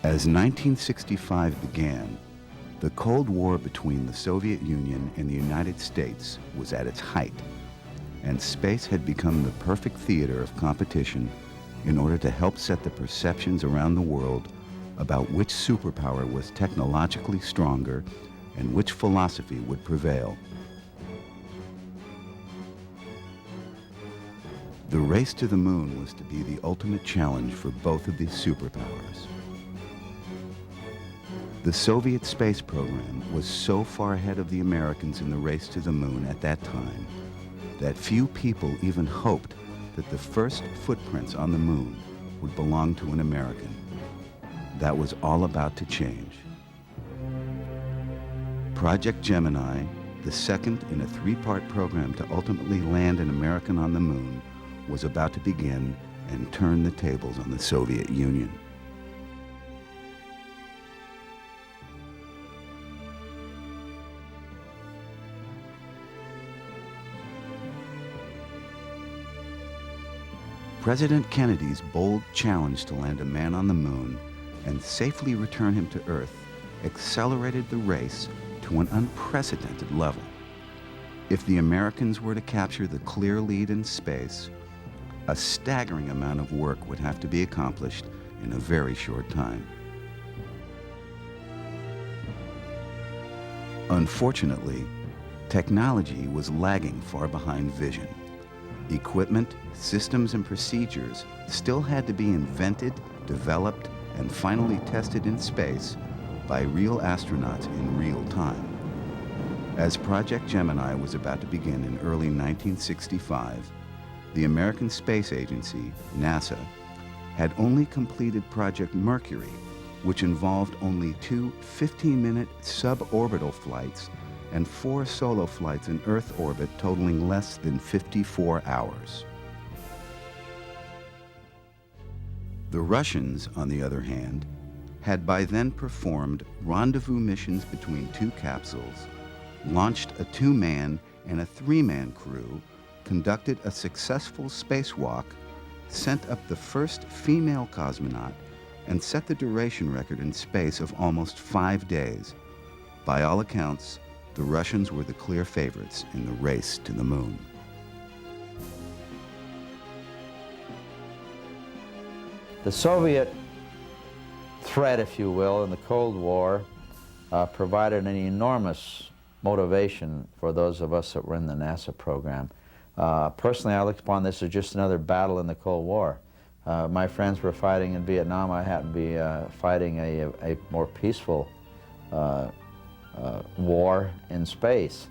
As 1965 began, the Cold War between the Soviet Union and the United States was at its height, and space had become the perfect theater of competition in order to help set the perceptions around the world about which superpower was technologically stronger and which philosophy would prevail. The race to the moon was to be the ultimate challenge for both of these superpowers. The Soviet space program was so far ahead of the Americans in the race to the moon at that time that few people even hoped that the first footprints on the moon would belong to an American. That was all about to change. Project Gemini, the second in a three-part program to ultimately land an American on the moon, was about to begin and turn the tables on the Soviet Union. President Kennedy's bold challenge to land a man on the moon and safely return him to Earth accelerated the race to an unprecedented level. If the Americans were to capture the clear lead in space, a staggering amount of work would have to be accomplished in a very short time. Unfortunately, technology was lagging far behind vision. Equipment, systems, and procedures still had to be invented, developed, and finally tested in space by real astronauts in real time. As Project Gemini was about to begin in early 1965, the American Space Agency, NASA, had only completed Project Mercury, which involved only 2 15-minute suborbital flights and 4 solo flights in Earth orbit totaling less than 54 hours. The Russians, on the other hand, had by then performed rendezvous missions between 2 capsules, launched a 2-man and a 3-man crew, conducted a successful spacewalk, sent up the first female cosmonaut, and set the duration record in space of almost 5 days. By all accounts, the Russians were the clear favorites in the race to the moon. The Soviet threat, if you will, in the Cold War provided an enormous motivation for those of us that were in the NASA program. Personally, I looked upon this as just another battle in the Cold War. My friends were fighting in Vietnam. I happened to be fighting a more peaceful war in space.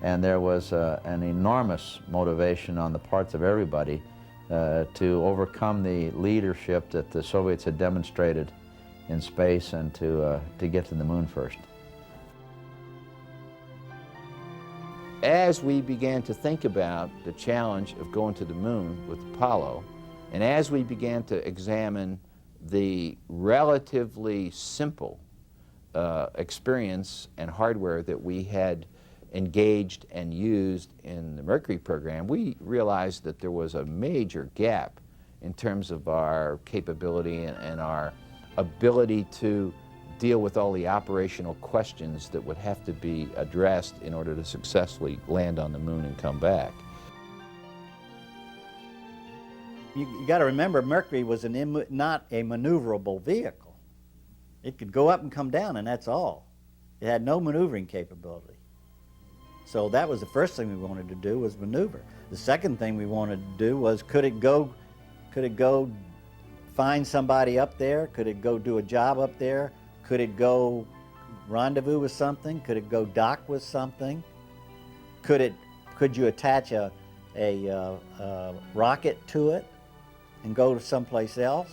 And there was an enormous motivation on the parts of everybody to overcome the leadership that the Soviets had demonstrated in space and to get to the moon first. As we began to think about the challenge of going to the moon with Apollo, and as we began to examine the relatively simple experience and hardware that we had engaged and used in the Mercury program, we realized that there was a major gap in terms of our capability and our ability to deal with all the operational questions that would have to be addressed in order to successfully land on the moon and come back. You got to remember, Mercury was not a maneuverable vehicle. It could go up and come down, and that's all. It had no maneuvering capability. So that was the first thing we wanted to do, was maneuver. The second thing we wanted to do was, could it go find somebody up there? Could it go do a job up there? Could it go rendezvous with something? Could it go dock with something? Could you attach a rocket to it and go to someplace else?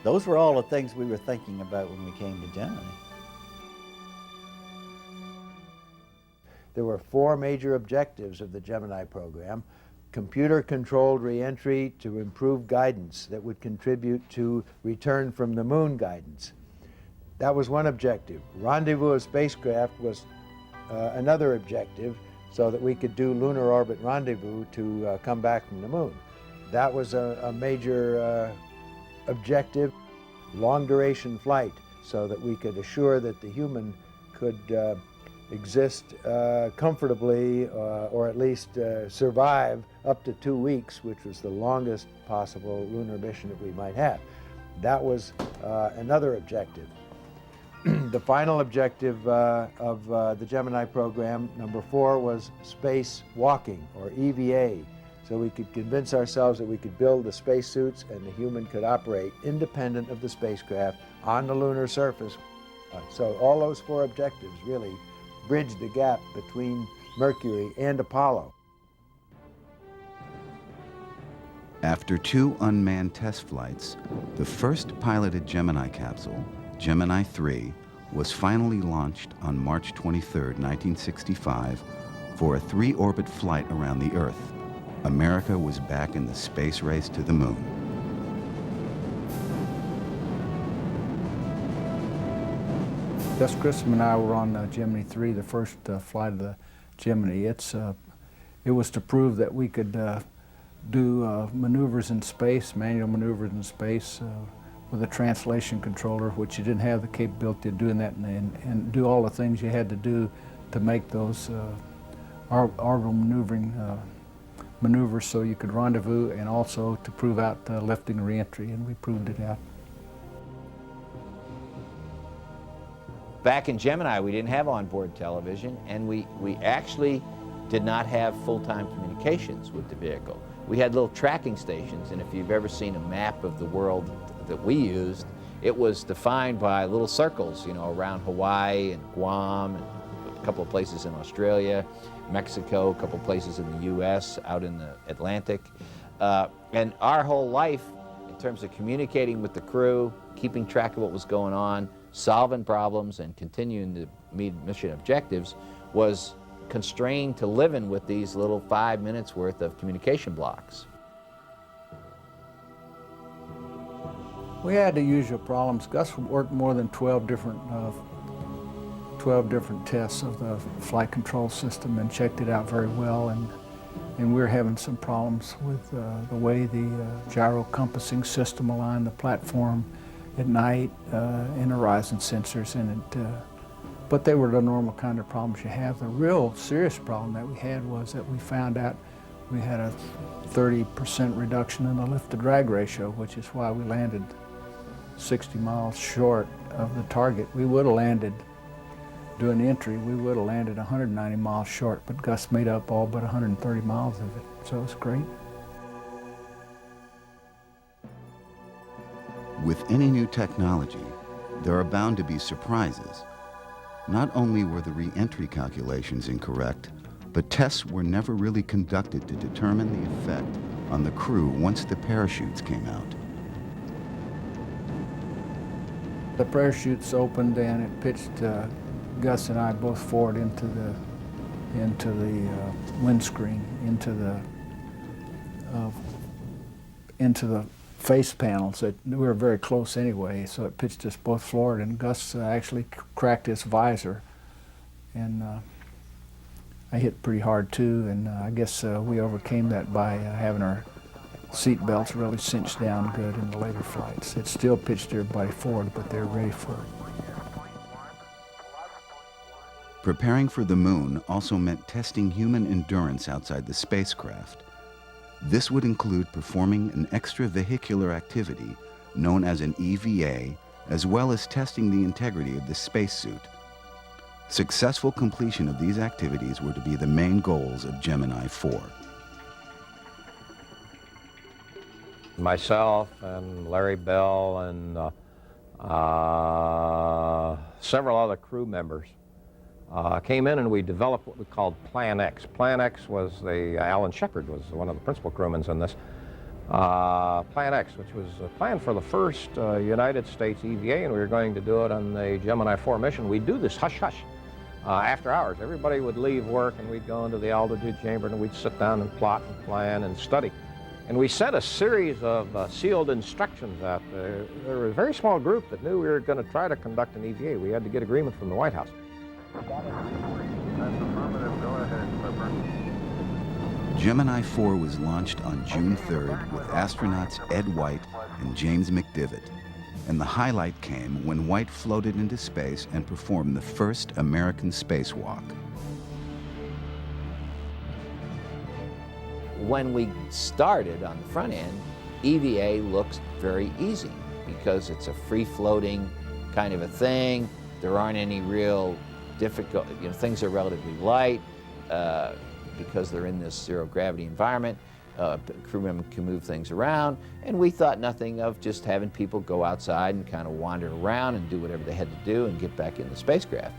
Those were all the things we were thinking about when we came to Gemini. There were 4 major objectives of the Gemini program: computer-controlled reentry to improve guidance that would contribute to return from the moon guidance. That was one objective. Rendezvous of spacecraft was another objective, so that we could do lunar orbit rendezvous to come back from the moon. That was a major objective. long-duration flight so that we could assure that the human could exist comfortably or at least survive up to 2 weeks, which was the longest possible lunar mission that we might have. That was another objective. The final objective of the Gemini program, number 4, was spacewalking, or EVA. So we could convince ourselves that we could build the spacesuits and the human could operate independent of the spacecraft on the lunar surface. So all those 4 objectives really bridged the gap between Mercury and Apollo. After 2 unmanned test flights, the first piloted Gemini capsule, Gemini 3, was finally launched on March 23, 1965, for a 3-orbit flight around the Earth. America was back in the space race to the moon. Gus Grissom and I were on Gemini 3, the first flight of the Gemini. It was to prove that we could do maneuvers in space, manual maneuvers in space, with a translation controller, which you didn't have the capability of doing that, and do all the things you had to do to make those orbital maneuvers so you could rendezvous, and also to prove out lifting and re-entry, and we proved it out. Back in Gemini, we didn't have onboard television, and we actually did not have full-time communications with the vehicle. We had little tracking stations, and if you've ever seen a map of the world that we used, it was defined by little circles, you know, around Hawaii and Guam, and a couple of places in Australia, Mexico, a couple of places in the US, out in the Atlantic. And our whole life, in terms of communicating with the crew, keeping track of what was going on, solving problems, and continuing to meet mission objectives, was constrained to living with these little 5 minutes worth of communication blocks. We had the usual problems. Gus worked more than 12 different tests of the flight control system and checked it out very well, and we were having some problems with the way the gyro compassing system aligned the platform at night, and horizon sensors in it. But they were the normal kind of problems you have. The real serious problem that we had was that we found out we had a 30% reduction in the lift-to-drag ratio, which is why we landed 60 miles short of the target. We would have landed, doing the entry, we would have landed 190 miles short, but Gus made up all but 130 miles of it, so it's great. With any new technology, there are bound to be surprises. Not only were the re-entry calculations incorrect, but tests were never really conducted to determine the effect on the crew once the parachutes came out. The parachutes opened and it pitched Gus and I both forward into the windscreen, into the face panels. We were very close anyway, so it pitched us both forward, and Gus actually cracked his visor, and I hit pretty hard too, and I guess we overcame that by having our seat belts really cinched down good in the later flights. It still pitched everybody forward, but they're ready for it. Preparing for the moon also meant testing human endurance outside the spacecraft. This would include performing an extravehicular activity known as an EVA, as well as testing the integrity of the spacesuit. Successful completion of these activities were to be the main goals of Gemini 4. Myself and Larry Bell and several other crew members came in, and we developed what we called Plan X. Plan X was Alan Shepard was one of the principal crewmen in this. Plan X, which was a plan for the first United States EVA, and we were going to do it on the Gemini 4 mission. We'd do this hush-hush after hours. Everybody would leave work, and we'd go into the altitude chamber, and we'd sit down and plot and plan and study. And we sent a series of sealed instructions out. There was a very small group that knew we were going to try to conduct an EVA. We had to get agreement from the White House. Gemini 4 was launched on June 3rd with astronauts Ed White and James McDivitt. and the highlight came when White floated into space and performed the first American spacewalk. When we started on the front end, EVA looks very easy because it's a free-floating kind of a thing. There aren't any real difficult, things are relatively light because they're in this zero-gravity environment. Crew members can move things around, and we thought nothing of just having people go outside and kind of wander around and do whatever they had to do and get back in the spacecraft.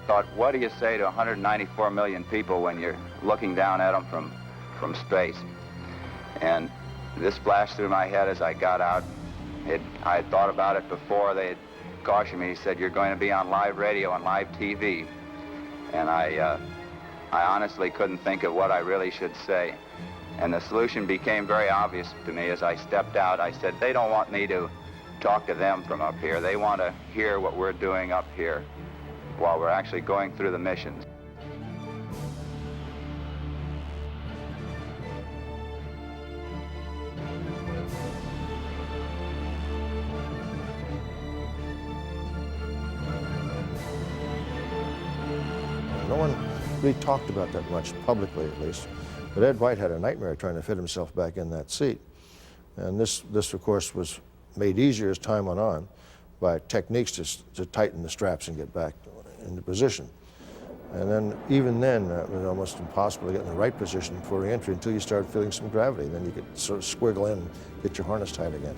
Thought, what do you say to 194 million people when you're looking down at them from space? And this flashed through my head as I got out. I had thought about it before. They had cautioned me. He said, you're going to be on live radio and live TV. And I honestly couldn't think of what I really should say. And the solution became very obvious to me as I stepped out. I said, they don't want me to talk to them from up here. They want to hear what we're doing up here while we're actually going through the missions. No one really talked about that much, publicly at least. But Ed White had a nightmare trying to fit himself back in that seat. And this of course, was made easier as time went on by techniques to tighten the straps and get back into position. And then, even then, it was almost impossible to get in the right position for re-entry until you started feeling some gravity. Then you could sort of squiggle in and get your harness tight again.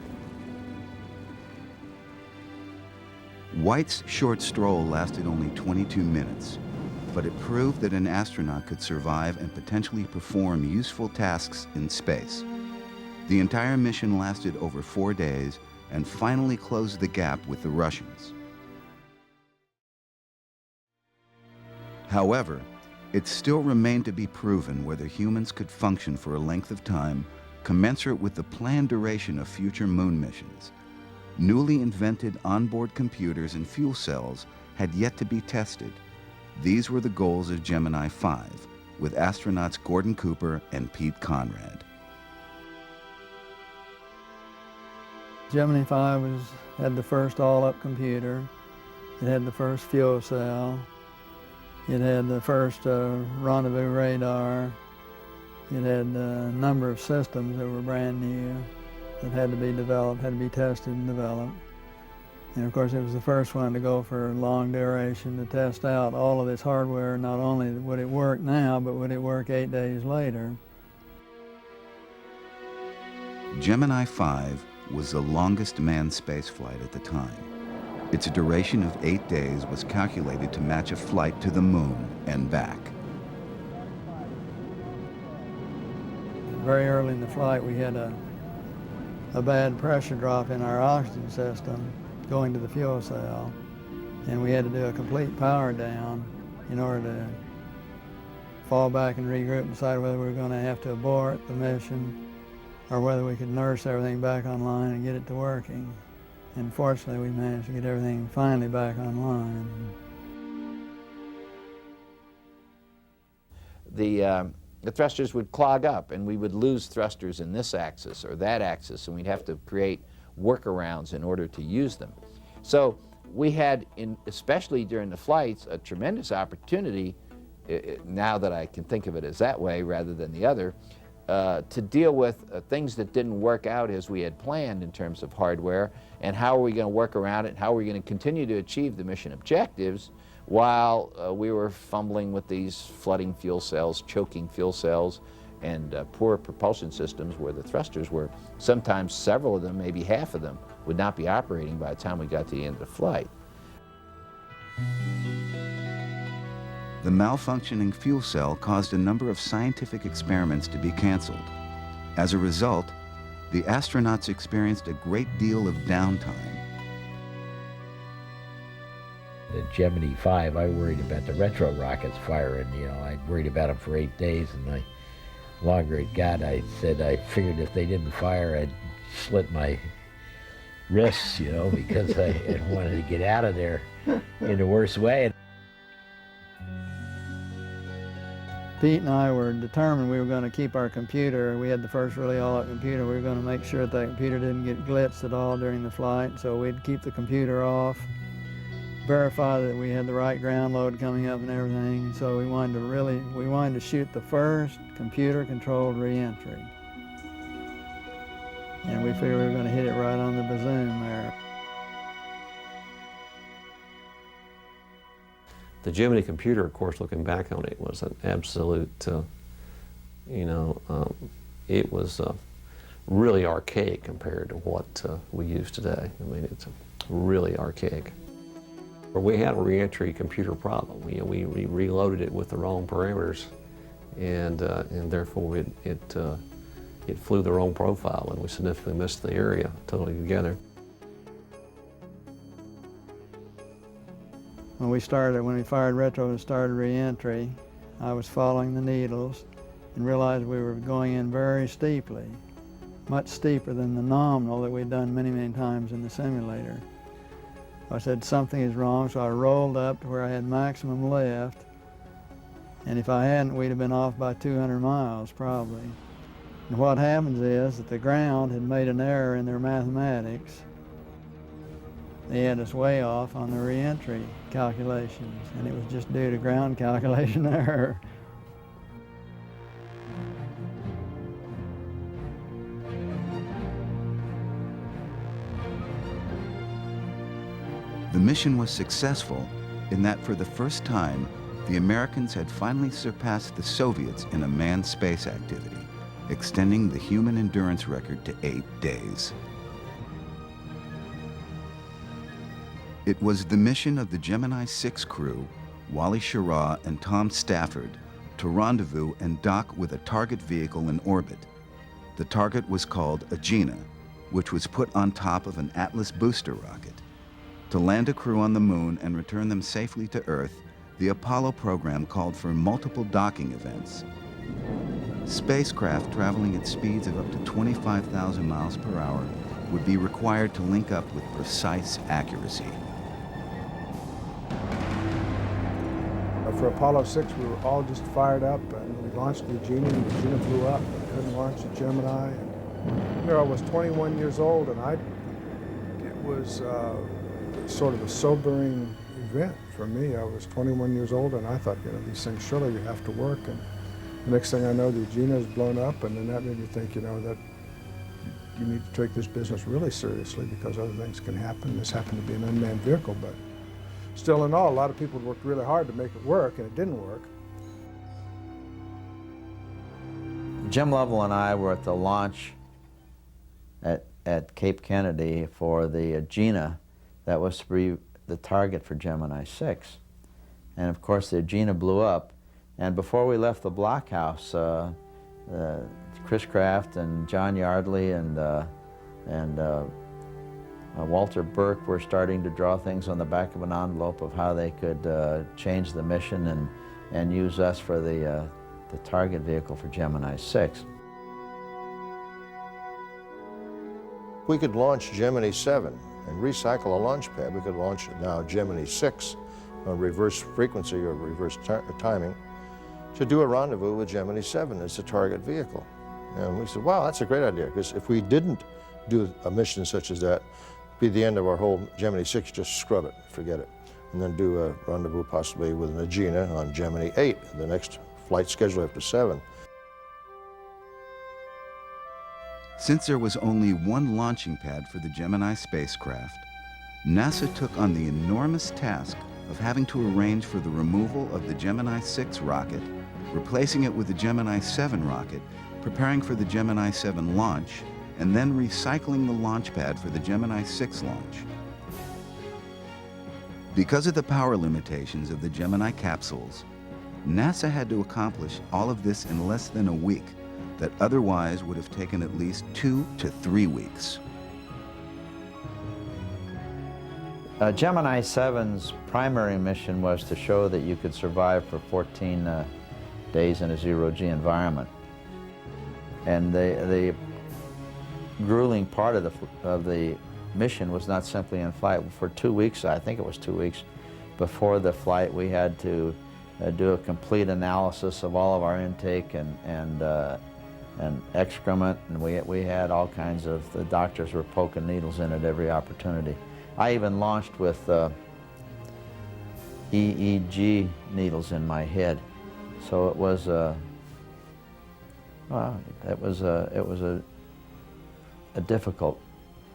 White's short stroll lasted only 22 minutes, but it proved that an astronaut could survive and potentially perform useful tasks in space. The entire mission lasted over 4 days and finally closed the gap with the Russians. However, it still remained to be proven whether humans could function for a length of time commensurate with the planned duration of future moon missions. Newly invented onboard computers and fuel cells had yet to be tested. These were the goals of Gemini 5, with astronauts Gordon Cooper and Pete Conrad. Gemini 5 had the first all-up computer. It had the first fuel cell. It had the first rendezvous radar. It had a number of systems that were brand new that had to be developed, had to be tested and developed. And of course, it was the first one to go for long duration to test out all of this hardware. Not only would it work now, but would it work 8 days later. Gemini 5 was the longest manned spaceflight at the time. Its duration of 8 days was calculated to match a flight to the moon and back. Very early in the flight, we had a bad pressure drop in our oxygen system going to the fuel cell, and we had to do a complete power down in order to fall back and regroup and decide whether we were going to have to abort the mission or whether we could nurse everything back online and get it to working. And fortunately, we managed to get everything finally back online. The thrusters would clog up, and we would lose thrusters in this axis or that axis, and we'd have to create workarounds in order to use them. So we had, especially during the flights, a tremendous opportunity, now that I can think of it as that way rather than the other, to deal with things that didn't work out as we had planned in terms of hardware, and how are we going to work around it, how are we going to continue to achieve the mission objectives while we were fumbling with these flooding fuel cells, choking fuel cells, and poor propulsion systems where the thrusters were, sometimes several of them, maybe half of them, would not be operating by the time we got to the end of the flight. The malfunctioning fuel cell caused a number of scientific experiments to be canceled. As a result, the astronauts experienced a great deal of downtime. The Gemini 5, I worried about the retro rockets firing. I worried about them for 8 days, and the longer it got, I said I figured if they didn't fire, I'd slit my wrists, because I wanted to get out of there in the worst way. Pete and I were determined we were going to keep our computer. We had the first really all-up computer. We were going to make sure that computer didn't get blitzed at all during the flight, so we'd keep the computer off, verify that we had the right ground load coming up and everything. So we wanted to shoot the first computer-controlled re-entry. And we figured we were going to hit it right on the bazoom there. The Gemini computer, of course, looking back on it, was an absolute, it was really archaic compared to what we use today. I mean, it's really archaic. We had a re-entry computer problem. We reloaded it with the wrong parameters, and therefore it flew the wrong profile, and we significantly missed the area totally together. When we fired retro and started re-entry, I was following the needles and realized we were going in very steeply, much steeper than the nominal that we'd done many, many times in the simulator. I said something is wrong, so I rolled up to where I had maximum lift, and if I hadn't, we'd have been off by 200 miles probably. And what happens is that the ground had made an error in their mathematics. They had us way off on the re-entry calculations, and it was just due to ground calculation error. The mission was successful in that for the first time, the Americans had finally surpassed the Soviets in a manned space activity, extending the human endurance record to 8 days. It was the mission of the Gemini 6 crew, Wally Schirra and Tom Stafford, to rendezvous and dock with a target vehicle in orbit. The target was called Agena, which was put on top of an Atlas booster rocket. To land a crew on the moon and return them safely to Earth, the Apollo program called for multiple docking events. Spacecraft traveling at speeds of up to 25,000 miles per hour would be required to link up with precise accuracy. For Apollo 6, we were all just fired up, and we launched the Agena, and the Agena flew up. We couldn't launch the Gemini. And I was 21 years old, and it was sort of a sobering event for me. I was 21 years old, and I thought, these things surely you have to work. And the next thing I know, the Agena is blown up, and then that made me think, that you need to take this business really seriously because other things can happen. This happened to be an unmanned vehicle, but still in all, a lot of people worked really hard to make it work, and it didn't work. Jim Lovell and I were at the launch at Cape Kennedy for the Agena that was to be the target for Gemini 6. And of course the Agena blew up, and before we left the blockhouse, Chris Kraft and John Yardley and Walter Burke were starting to draw things on the back of an envelope of how they could change the mission and use us for the target vehicle for Gemini 6. We could launch Gemini 7 and recycle a launch pad. We could launch now Gemini 6 on reverse frequency or reverse timing to do a rendezvous with Gemini 7 as the target vehicle. And we said, wow, that's a great idea, because if we didn't do a mission such as that, it'd be the end of our whole Gemini 6, just scrub it, forget it. And then do a rendezvous possibly with an Agena on Gemini 8, the next flight schedule after 7. Since there was only one launching pad for the Gemini spacecraft, NASA took on the enormous task of having to arrange for the removal of the Gemini 6 rocket, replacing it with the Gemini 7 rocket, preparing for the Gemini 7 launch, and then recycling the launch pad for the Gemini 6 launch. Because of the power limitations of the Gemini capsules, NASA had to accomplish all of this in less than a week, that otherwise would have taken at least 2 to 3 weeks. Gemini 7's primary mission was to show that you could survive for 14 days in a zero-G environment. And the grueling part of the mission was not simply in flight. For 2 weeks, I think it was 2 weeks, before the flight, we had to do a complete analysis of all of our intake and excrement, and we had all kinds of, the doctors were poking needles in at every opportunity. I even launched with EEG needles in my head, so it was well, it was a difficult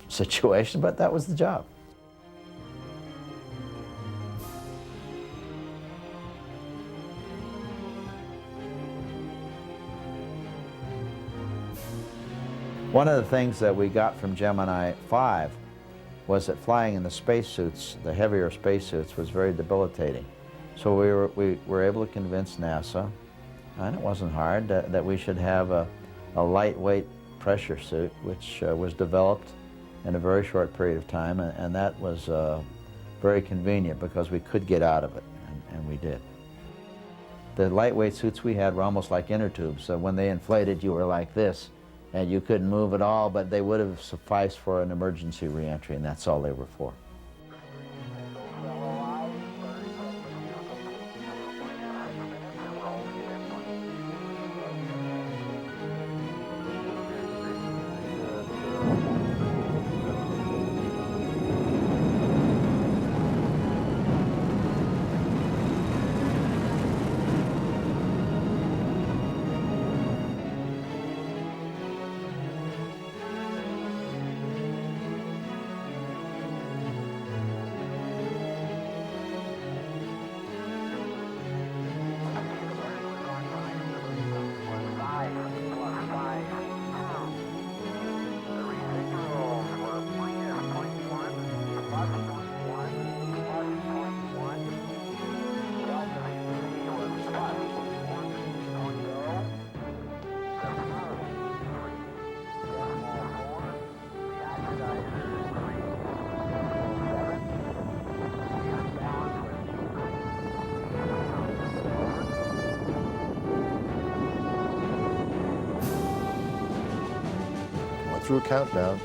situation, but that was the job. One of the things that we got from Gemini 5 was that flying in the spacesuits, the heavier spacesuits, was very debilitating. So we were able to convince NASA, and it wasn't hard, that we should have a lightweight pressure suit, which was developed in a very short period of time, and that was very convenient because we could get out of it, and we did. The lightweight suits we had were almost like inner tubes, so when they inflated, you were like this, and you couldn't move at all, but they would have sufficed for an emergency reentry, and that's all they were for. Through a countdown,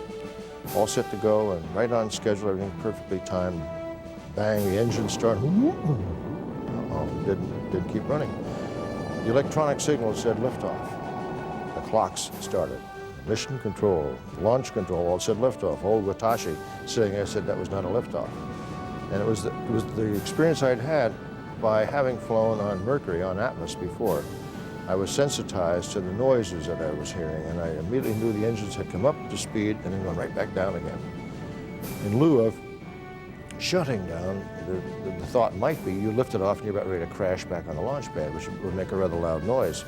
all set to go and right on schedule, everything perfectly timed. Bang, the engine started. Didn't keep running. The electronic signal said liftoff. The clocks started. Mission control, launch control, all said liftoff. Old Watashi sitting there said that was not a liftoff. And it was the experience I'd had by having flown on Mercury, on Atlas before. I was sensitized to the noises that I was hearing, and I immediately knew the engines had come up to speed and then gone right back down again. In lieu of shutting down, the thought might be you lift it off and you're about ready to crash back on the launch pad, which would make a rather loud noise.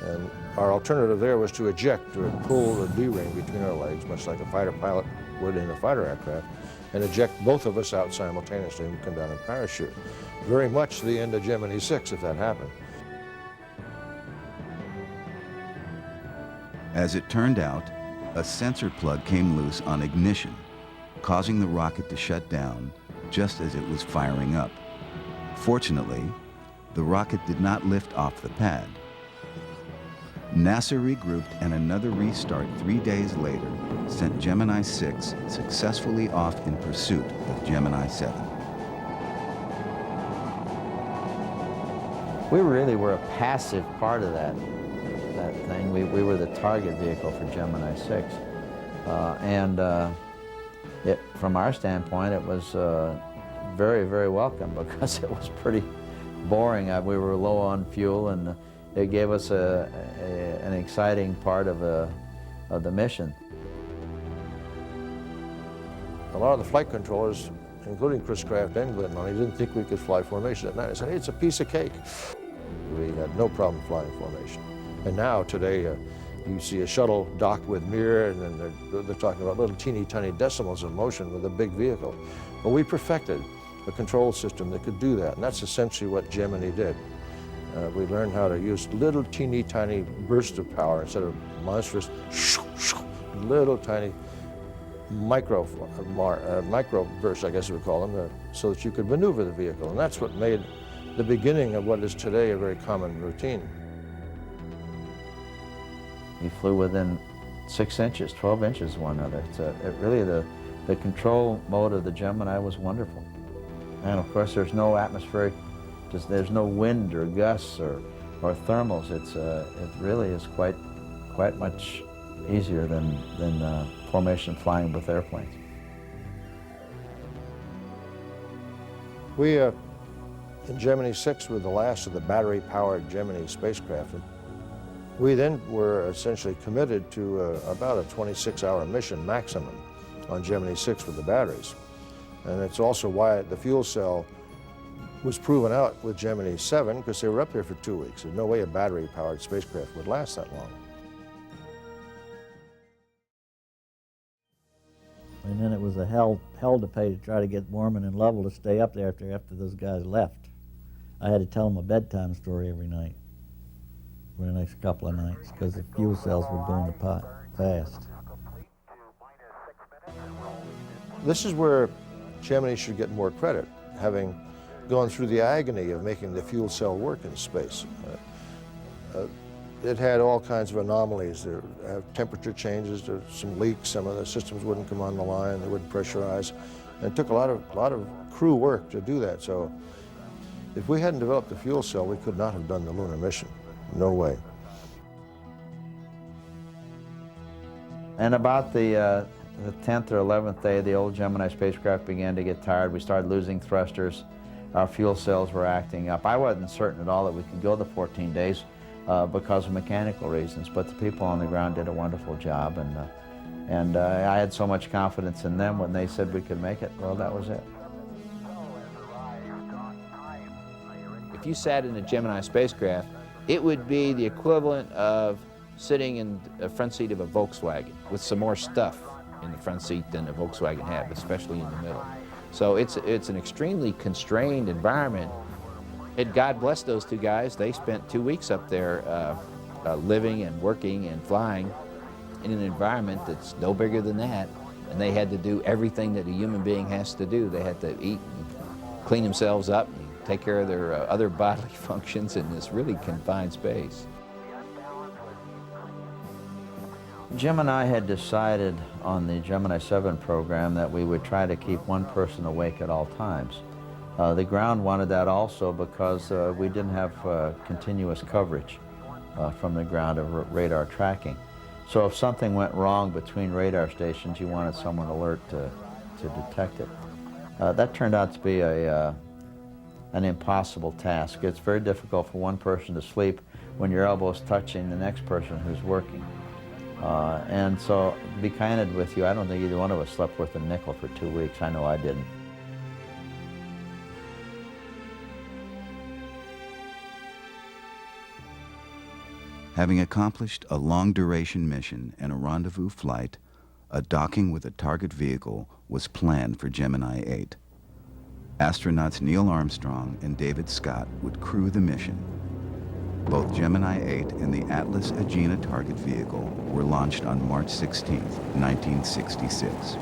And our alternative there was to eject or pull the D-ring between our legs, much like a fighter pilot would in a fighter aircraft, and eject both of us out simultaneously and come down in parachute. Very much the end of Gemini 6 if that happened. As it turned out, a sensor plug came loose on ignition, causing the rocket to shut down just as it was firing up. Fortunately, the rocket did not lift off the pad. NASA regrouped, and another restart 3 days later sent Gemini 6 successfully off in pursuit of Gemini 7. We really were a passive part of that thing. We were the target vehicle for Gemini 6. From our standpoint, it was very, very welcome because it was pretty boring. We were low on fuel, and it gave us an exciting part of the mission. A lot of the flight controllers, including Chris Kraft and Glenn Money, didn't think we could fly formation at night. I said, hey, it's a piece of cake. We had no problem flying formation. And now, today, you see a shuttle docked with mirror, and then they're talking about little teeny tiny decimals of motion with a big vehicle. But we perfected a control system that could do that, and that's essentially what Gemini did. We learned how to use little teeny tiny bursts of power instead of monstrous little tiny micro bursts, I guess we would call them, so that you could maneuver the vehicle. And that's what made the beginning of what is today a very common routine. We flew within 6 inches, 12 inches of one another. Really, the control mode of the Gemini was wonderful. And of course, there's no atmospheric there's no wind or gusts or thermals. It really is quite much easier than formation flying with airplanes. We, in Gemini 6, were the last of the battery-powered Gemini spacecraft. And we then were essentially committed to about a 26-hour mission maximum on Gemini 6 with the batteries. And it's also why the fuel cell was proven out with Gemini 7, because they were up there for 2 weeks. There's no way a battery-powered spacecraft would last that long. And then it was a hell to pay to try to get Warman and Lovell to stay up there after those guys left. I had to tell them a bedtime story every night for the next couple of nights because the fuel cells were going to pot fast. This is where Gemini should get more credit, having gone through the agony of making the fuel cell work in space. It had all kinds of anomalies. There have temperature changes, there were some leaks, some of the systems wouldn't come on the line, they wouldn't pressurize. And it took a lot of crew work to do that. So if we hadn't developed the fuel cell, we could not have done the lunar mission. No way. And about the 10th or 11th day, the old Gemini spacecraft began to get tired. We started losing thrusters. Our fuel cells were acting up. I wasn't certain at all that we could go the 14 days because of mechanical reasons, but the people on the ground did a wonderful job, and I had so much confidence in them when they said we could make it. Well, that was it. If you sat in a Gemini spacecraft, it would be the equivalent of sitting in the front seat of a Volkswagen with some more stuff in the front seat than a Volkswagen had, especially in the middle. So it's an extremely constrained environment. And God bless those two guys. They spent 2 weeks up there living and working and flying in an environment that's no bigger than that. And they had to do everything that a human being has to do. They had to eat and clean themselves up and take care of their other bodily functions in this really confined space. Jim and I had decided on the Gemini 7 program that we would try to keep one person awake at all times. The ground wanted that also because we didn't have continuous coverage from the ground of radar tracking. So if something went wrong between radar stations, you wanted someone alert to detect it. That turned out to be an impossible task. It's very difficult for one person to sleep when your elbow's touching the next person who's working. And so, to be candid with you, I don't think either one of us slept worth a nickel for 2 weeks. I know I didn't. Having accomplished a long-duration mission and a rendezvous flight, a docking with a target vehicle was planned for Gemini 8. Astronauts Neil Armstrong and David Scott would crew the mission. Both Gemini 8 and the Atlas Agena target vehicle were launched on March 16, 1966.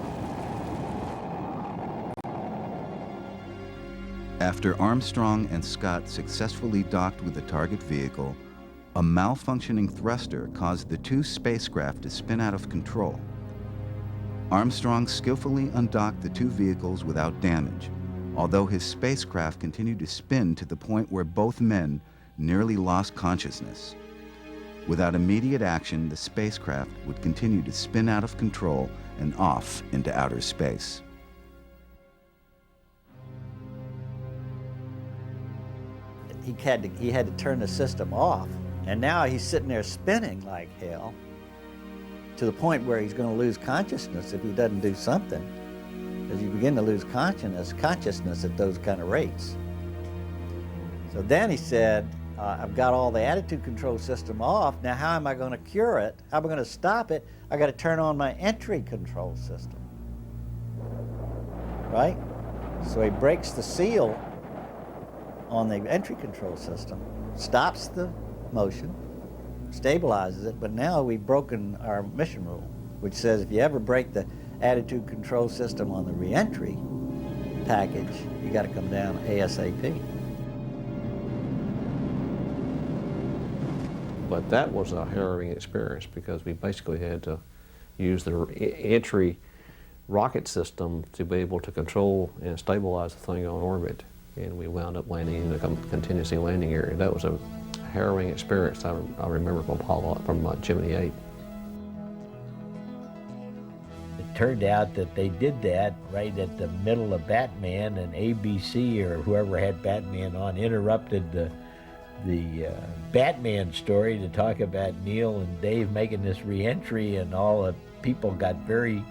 After Armstrong and Scott successfully docked with the target vehicle, a malfunctioning thruster caused the two spacecraft to spin out of control. Armstrong skillfully undocked the two vehicles without damage, although his spacecraft continued to spin to the point where both men nearly lost consciousness. Without immediate action, the spacecraft would continue to spin out of control and off into outer space. He had to turn the system off, and now he's sitting there spinning like hell to the point where he's going to lose consciousness if he doesn't do something, because you begin to lose consciousness at those kind of rates. So then he said, I've got all the attitude control system off. Now how am I going to cure it? How am I going to stop it? I got to turn on my entry control system, right? So he breaks the seal on the entry control system, stops the motion, stabilizes it, but now we've broken our mission rule, which says if you ever break the attitude control system on the reentry package, you got to come down ASAP. But that was a harrowing experience because we basically had to use the entry rocket system to be able to control and stabilize the thing on orbit. and we wound up landing in a contingency landing area. That was a harrowing experience I remember from Apollo, from Gemini 8. It turned out that they did that right at the middle of Batman, and ABC or whoever had Batman on interrupted the Batman story to talk about Neil and Dave making this re-entry, and all the people got very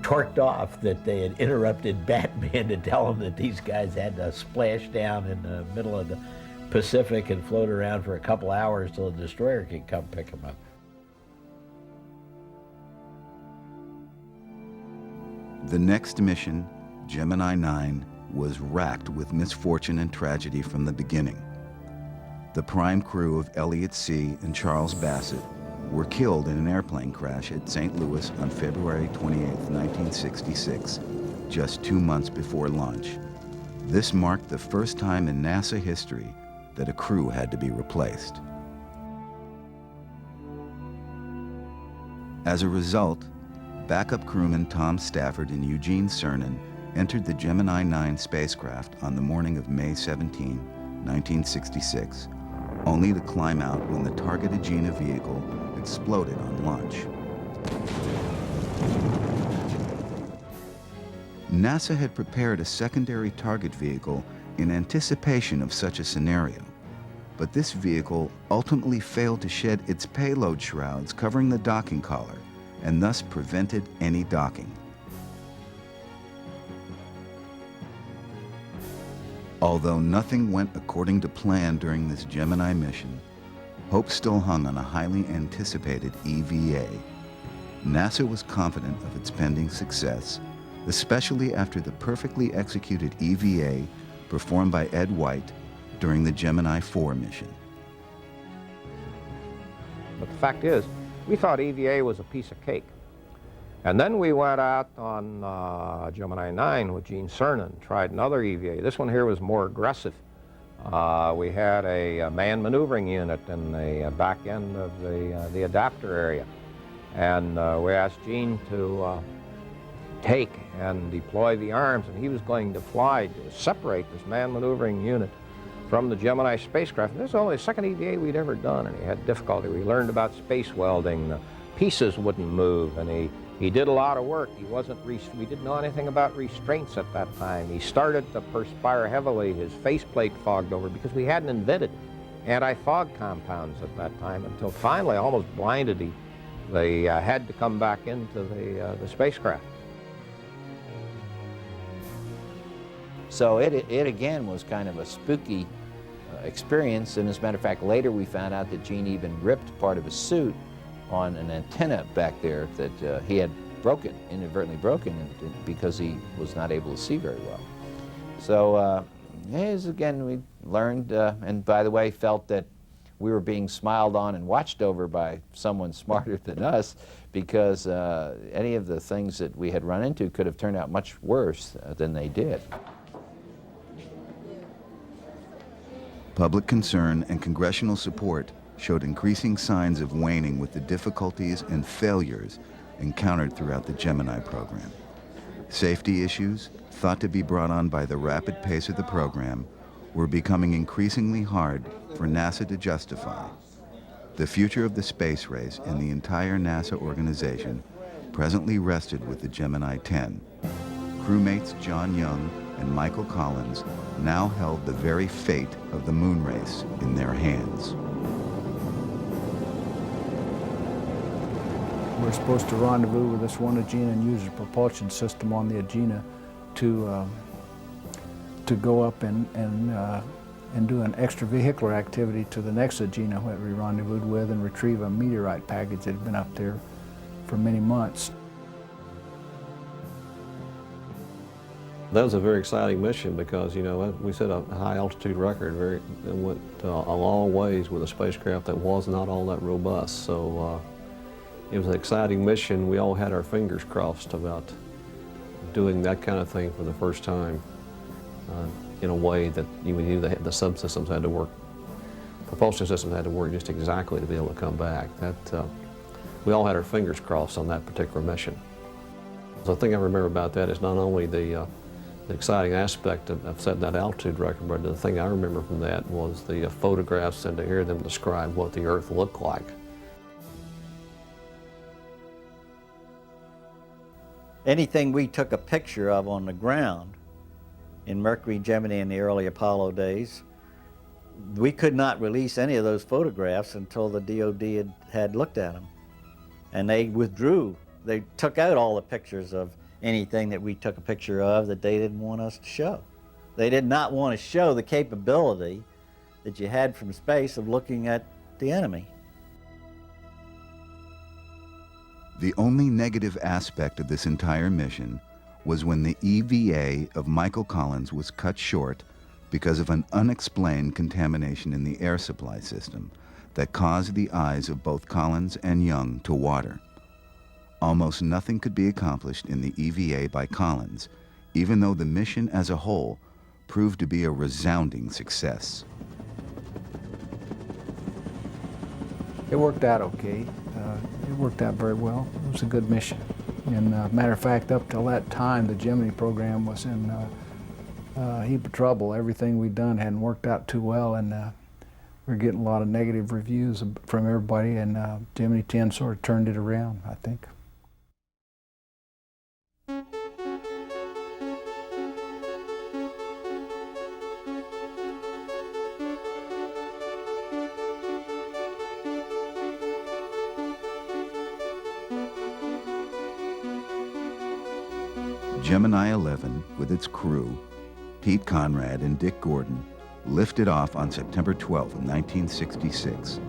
torqued off that they had interrupted Batman to tell them that these guys had to splash down in the middle of the Pacific and float around for a couple hours till the destroyer could come pick them up. The next mission, Gemini 9, was racked with misfortune and tragedy from the beginning. The prime crew of Elliott C. and Charles Bassett were killed in an airplane crash at St. Louis on February 28, 1966, just 2 months before launch. This marked the first time in NASA history that a crew had to be replaced. As a result, backup crewman Tom Stafford and Eugene Cernan entered the Gemini 9 spacecraft on the morning of May 17, 1966, only to climb out when the target Agena vehicle exploded on launch. NASA had prepared a secondary target vehicle in anticipation of such a scenario, but this vehicle ultimately failed to shed its payload shrouds covering the docking collar and thus prevented any docking. Although nothing went according to plan during this Gemini mission, hope still hung on a highly anticipated EVA. NASA was confident of its pending success, especially after the perfectly executed EVA performed by Ed White during the Gemini 4 mission. But the fact is, we thought EVA was a piece of cake. And then we went out on Gemini 9 with Gene Cernan, tried another EVA. This one here was more aggressive. We had a manned maneuvering unit in the back end of the adapter area. And we asked Gene to take and deploy the arms, and he was going to fly to separate this manned maneuvering unit from the Gemini spacecraft. And this was only the second EVA we'd ever done, and he had difficulty. We learned about space welding. The pieces wouldn't move, and he did a lot of work. We didn't know anything about restraints at that time. He started to perspire heavily. His faceplate fogged over because we hadn't invented anti-fog compounds at that time until finally, almost blinded, they had to come back into the spacecraft. So it again was kind of a spooky experience, and as a matter of fact, later we found out that Gene even ripped part of his suit on an antenna back there that he had inadvertently broken, because he was not able to see very well. So again, we learned, and by the way, felt that we were being smiled on and watched over by someone smarter than us, because any of the things that we had run into could have turned out much worse than they did. Public concern and congressional support showed increasing signs of waning with the difficulties and failures encountered throughout the Gemini program. Safety issues, thought to be brought on by the rapid pace of the program, were becoming increasingly hard for NASA to justify. The future of the space race and the entire NASA organization presently rested with the Gemini 10. Crewmates John Young and Michael Collins now held the very fate of the moon race in their hands. We're supposed to rendezvous with this one Agena and use a propulsion system on the Agena to go up and do an extravehicular activity to the next Agena that we rendezvoused with and retrieve a meteorite package that had been up there for many months. That was a very exciting mission because, you know, we set a high altitude record, it went a long ways with a spacecraft that was not all that robust. So it was an exciting mission. We all had our fingers crossed about doing that kind of thing for the first time in a way that we knew the subsystems had to work, propulsion systems had to work just exactly to be able to come back. We all had our fingers crossed on that particular mission. So the thing I remember about that is not only the The exciting aspect of setting that altitude record, but the thing I remember from that was the photographs and to hear them describe what the Earth looked like. Anything we took a picture of on the ground in Mercury, Gemini, in the early Apollo days, we could not release any of those photographs until the DOD had looked at them. And they withdrew. They took out all the pictures of anything that we took a picture of that they didn't want us to show. They did not want to show the capability that you had from space of looking at the enemy. The only negative aspect of this entire mission was when the EVA of Michael Collins was cut short because of an unexplained contamination in the air supply system that caused the eyes of both Collins and Young to water. Almost nothing could be accomplished in the EVA by Collins, even though the mission as a whole proved to be a resounding success. It worked out okay. It worked out very well. It was a good mission. And matter of fact, up till that time, the Gemini program was in a heap of trouble. Everything we'd done hadn't worked out too well, and we were getting a lot of negative reviews from everybody, and Gemini 10 sort of turned it around, I think. Gemini 11, with its crew, Pete Conrad and Dick Gordon, lifted off on September 12, 1966,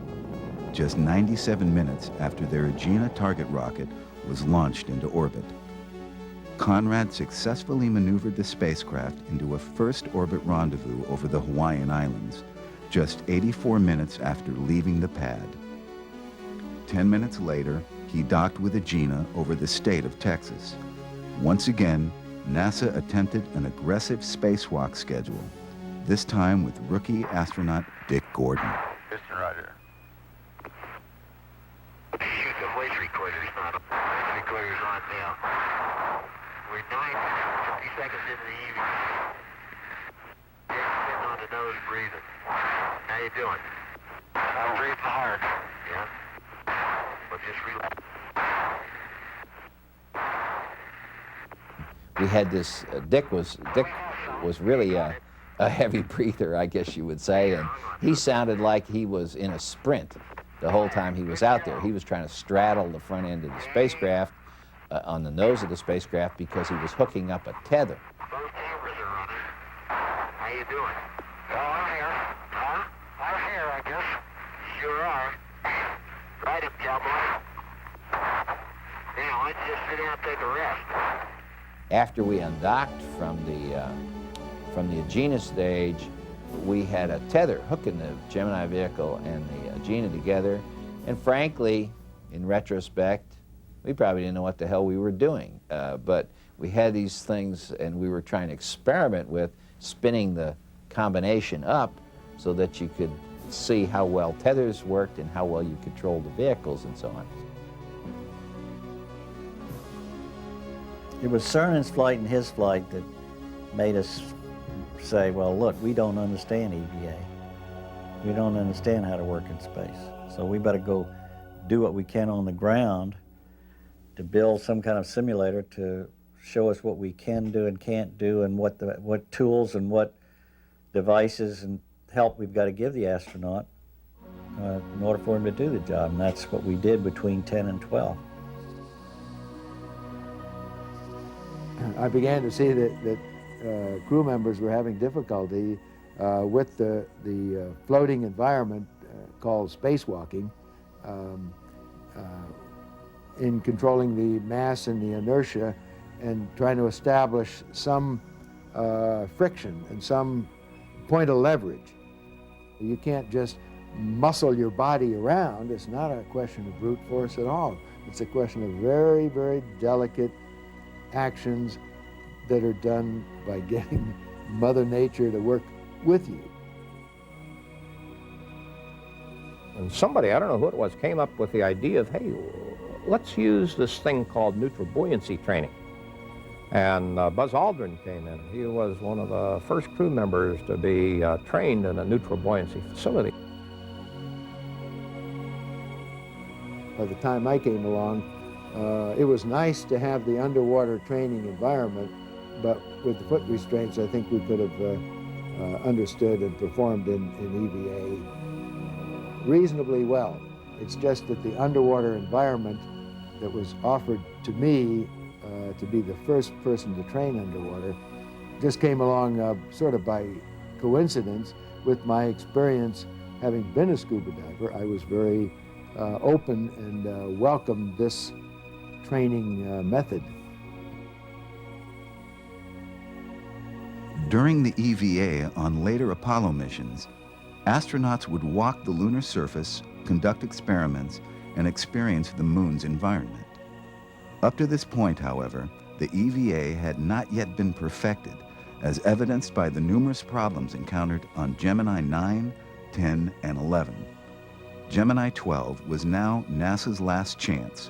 just 97 minutes after their Agena target rocket was launched into orbit. Conrad successfully maneuvered the spacecraft into a first orbit rendezvous over the Hawaiian Islands, just 84 minutes after leaving the pad. 10 minutes later, he docked with Agena over the state of Texas. Once again, NASA attempted an aggressive spacewalk schedule, this time with rookie astronaut Dick Gordon. Houston, roger. Shoot the voice recorders on. Recorders on now. We're 50 seconds into the evening. Dick's sitting on the nose breathing. How you doing? I'm breathing hard. Yeah? Well, just relax. We had this, Dick was really a heavy breather, I guess you would say, and he sounded like he was in a sprint the whole time he was out there. He was trying to straddle the front end of the spacecraft, on the nose of the spacecraft, because he was hooking up a tether. Both cameras are running. How you doing? Oh, I'm here. Huh? I'm here, I guess. Sure are. Right up, cowboy. Now, why don't you just sit down and take a rest? After we undocked from the Agena stage, we had a tether hooking the Gemini vehicle and the Agena together, and frankly, in retrospect, we probably didn't know what the hell we were doing. But we had these things, and we were trying to experiment with spinning the combination up so that you could see how well tethers worked and how well you controlled the vehicles and so on. It was Cernan's flight and his flight that made us say, well, look, we don't understand EVA. We don't understand how to work in space. So we better go do what we can on the ground to build some kind of simulator to show us what we can do and can't do, and what tools and what devices and help we've got to give the astronaut in order for him to do the job. And that's what we did between 10 and 12. I began to see that crew members were having difficulty with the floating environment called spacewalking, in controlling the mass and the inertia and trying to establish some friction and some point of leverage. You can't just muscle your body around. It's not a question of brute force at all. It's a question of very, very delicate actions that are done by getting Mother Nature to work with you. And somebody, I don't know who it was, came up with the idea of, hey, let's use this thing called neutral buoyancy training. And Buzz Aldrin came in. He was one of the first crew members to be trained in a neutral buoyancy facility. By the time I came along, it was nice to have the underwater training environment, but with the foot restraints, I think we could have understood and performed in EVA reasonably well. It's just that the underwater environment that was offered to me to be the first person to train underwater just came along sort of by coincidence with my experience having been a scuba diver. I was very open and welcomed this training method. During the EVA on later Apollo missions, astronauts would walk the lunar surface, conduct experiments, and experience the moon's environment. Up to this point, however, the EVA had not yet been perfected, as evidenced by the numerous problems encountered on Gemini 9, 10, and 11. Gemini 12 was now NASA's last chance.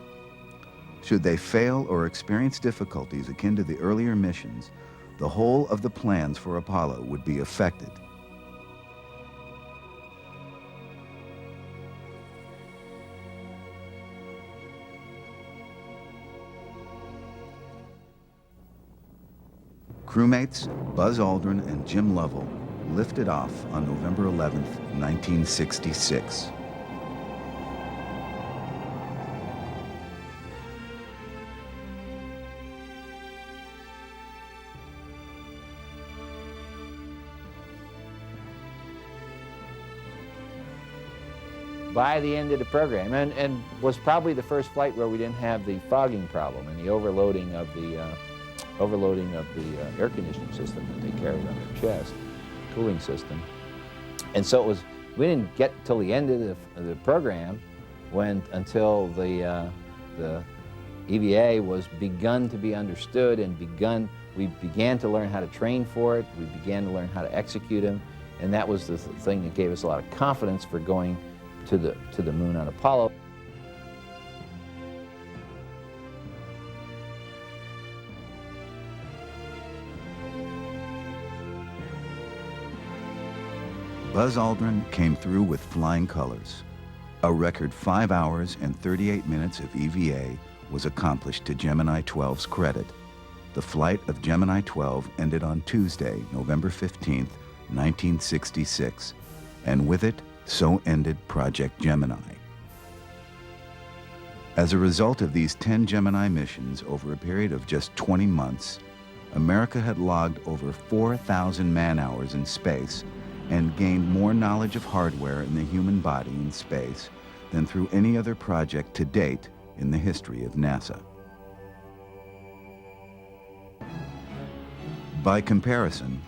Should they fail or experience difficulties akin to the earlier missions, the whole of the plans for Apollo would be affected. Crewmates Buzz Aldrin and Jim Lovell lifted off on November 11, 1966. By the end of the program, and was probably the first flight where we didn't have the fogging problem and the overloading of the air conditioning system that they carried on their chest, cooling system. And so it was, we didn't get till the end of the program until the EVA was begun to be understood and we began to learn how to train for it, we began to learn how to execute them, and that was the thing that gave us a lot of confidence for going to the moon on Apollo. Buzz Aldrin came through with flying colors. A record 5 hours and 38 minutes of EVA was accomplished to Gemini 12's credit. The flight of Gemini 12 ended on Tuesday, November 15, 1966, and with it, so ended Project Gemini. As a result of these 10 Gemini missions over a period of just 20 months, America had logged over 4,000 man-hours in space and gained more knowledge of hardware in the human body in space than through any other project to date in the history of NASA. By comparison,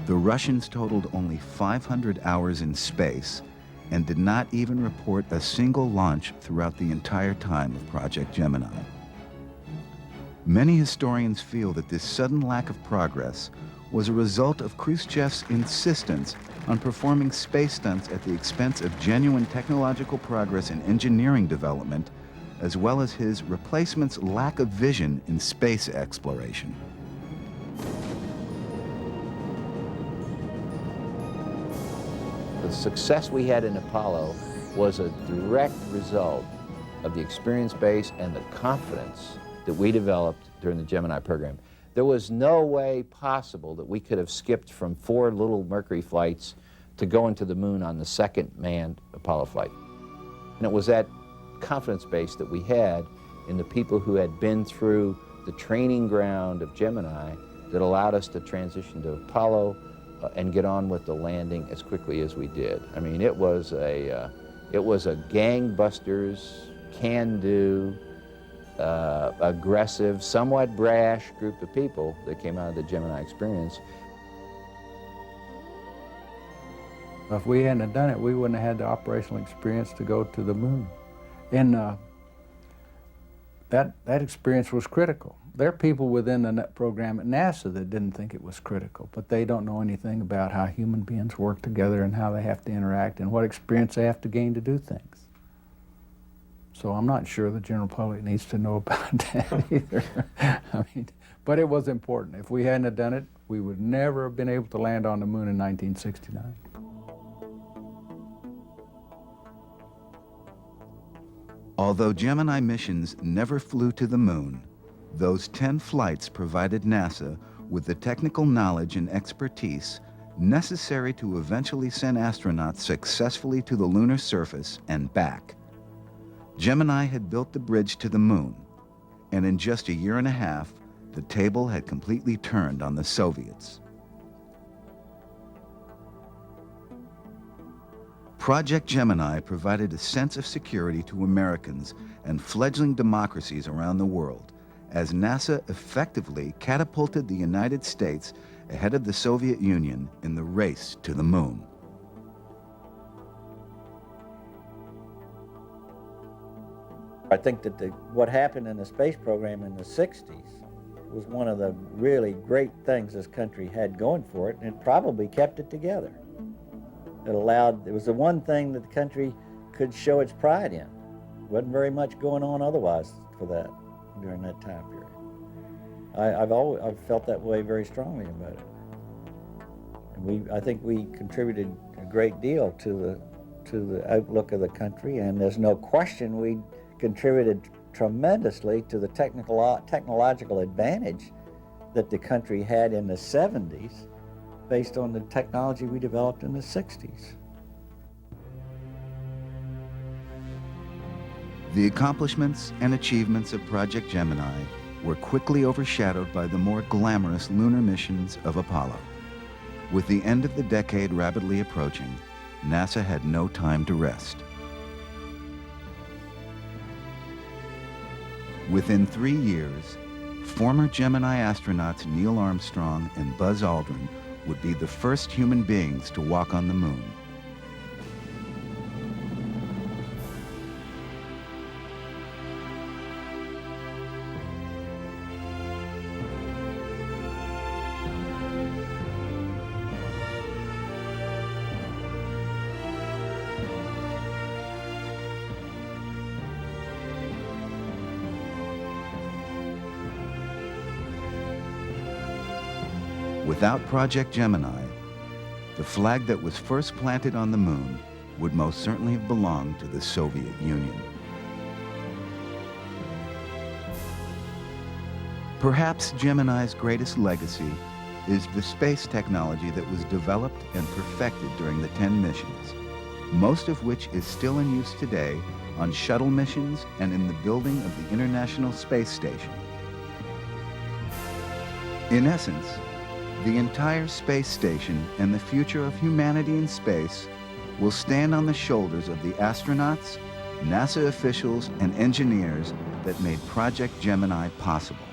the Russians totaled only 500 hours in space and did not even report a single launch throughout the entire time of Project Gemini. Many historians feel that this sudden lack of progress was a result of Khrushchev's insistence on performing space stunts at the expense of genuine technological progress and engineering development, as well as his replacement's lack of vision in space exploration. The success we had in Apollo was a direct result of the experience base and the confidence that we developed during the Gemini program. There was no way possible that we could have skipped from 4 little Mercury flights to going to the moon on the second manned Apollo flight. And it was that confidence base that we had in the people who had been through the training ground of Gemini that allowed us to transition to Apollo and get on with the landing as quickly as we did. I mean, it was a gangbusters, can-do, aggressive, somewhat brash group of people that came out of the Gemini experience. If we hadn't have done it, we wouldn't have had the operational experience to go to the moon. And that experience was critical. There are people within the program at NASA that didn't think it was critical, but they don't know anything about how human beings work together and how they have to interact and what experience they have to gain to do things. So I'm not sure the general public needs to know about that either. I mean, But it was important. If we hadn't have done it, we would never have been able to land on the moon in 1969. Although Gemini missions never flew to the moon, those 10 flights provided NASA with the technical knowledge and expertise necessary to eventually send astronauts successfully to the lunar surface and back. Gemini had built the bridge to the moon, and in just a year and a half, the table had completely turned on the Soviets. Project Gemini provided a sense of security to Americans and fledgling democracies around the world, as NASA effectively catapulted the United States ahead of the Soviet Union in the race to the moon. I think that what happened in the space program in the 60s was one of the really great things this country had going for it, and it probably kept it together. It was the one thing that the country could show its pride in. Wasn't very much going on otherwise for that during that time period. I've felt that way very strongly about it. And I think we contributed a great deal to the outlook of the country, and there's no question we contributed tremendously to the technological advantage that the country had in the 70s based on the technology we developed in the 60s. The accomplishments and achievements of Project Gemini were quickly overshadowed by the more glamorous lunar missions of Apollo. With the end of the decade rapidly approaching, NASA had no time to rest. Within 3 years, former Gemini astronauts Neil Armstrong and Buzz Aldrin would be the first human beings to walk on the moon. Without Project Gemini, the flag that was first planted on the moon would most certainly have belonged to the Soviet Union. Perhaps Gemini's greatest legacy is the space technology that was developed and perfected during the 10 missions, most of which is still in use today on shuttle missions and in the building of the International Space Station. In essence, the entire space station and the future of humanity in space will stand on the shoulders of the astronauts, NASA officials, and engineers that made Project Gemini possible.